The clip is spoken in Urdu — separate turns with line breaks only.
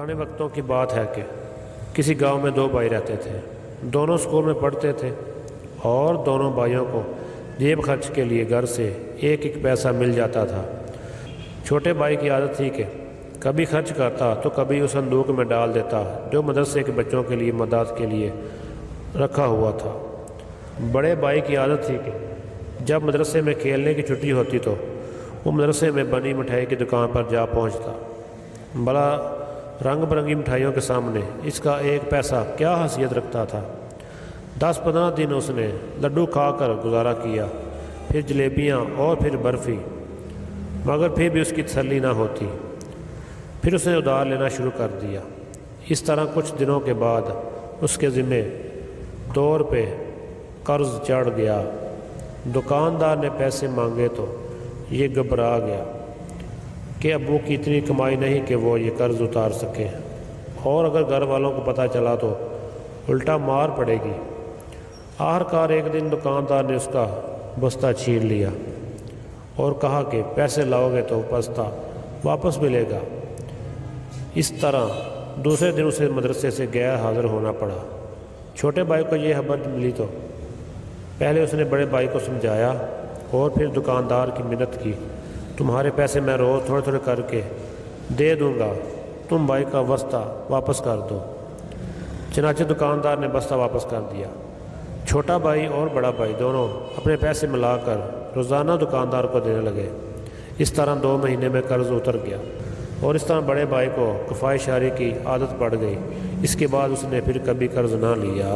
پرانے وقتوں کی بات ہے کہ کسی گاؤں میں دو بھائی رہتے تھے۔ دونوں اسکول میں پڑھتے تھے اور دونوں بھائیوں کو جیب خرچ کے لیے گھر سے ایک ایک پیسہ مل جاتا تھا۔ چھوٹے بھائی کی عادت تھی کہ کبھی خرچ کرتا تو کبھی اس صندوق میں ڈال دیتا جو مدرسے کے بچوں کے لیے مدد کے لیے رکھا ہوا تھا۔ بڑے بھائی کی عادت تھی کہ جب مدرسے میں کھیلنے کی چھٹی ہوتی تو وہ مدرسے میں بنی مٹھائی کی دکان پر جا پہنچتا۔ بڑا رنگ برنگی مٹھائیوں کے سامنے اس کا ایک پیسہ کیا حیثیت رکھتا تھا۔ 10-15 دن اس نے لڈو کھا کر گزارا کیا، پھر جلیبیاں اور پھر برفی، مگر پھر بھی اس کی تسلی نہ ہوتی۔ پھر اس نے ادھار لینا شروع کر دیا۔ اس طرح کچھ دنوں کے بعد اس کے ذمے دور پہ قرض چڑھ گیا۔ دکاندار نے پیسے مانگے تو یہ گھبرا گیا کہ ابو کی اتنی کمائی نہیں کہ وہ یہ قرض اتار سکیں، اور اگر گھر والوں کو پتہ چلا تو الٹا مار پڑے گی۔ آخرکار ایک دن دکاندار نے اس کا بستہ چھین لیا اور کہا کہ پیسے لاؤ گے تو بستہ واپس ملے گا۔ اس طرح دوسرے دن اسے مدرسے سے غیر حاضر ہونا پڑا۔ چھوٹے بھائی کو یہ خبر ملی تو پہلے اس نے بڑے بھائی کو سمجھایا اور پھر دکاندار کی منت کی، تمہارے پیسے میں روز تھوڑے تھوڑے کر کے دے دوں گا، تم بھائی کا بستہ واپس کر دو۔ چنانچہ دکاندار نے بستہ واپس کر دیا۔ چھوٹا بھائی اور بڑا بھائی دونوں اپنے پیسے ملا کر روزانہ دکاندار کو دینے لگے۔ اس طرح 2 مہینے میں قرض اتر گیا اور اس طرح بڑے بھائی کو کفایت شعری کی عادت پڑ گئی۔ اس کے بعد اس نے پھر کبھی قرض نہ لیا۔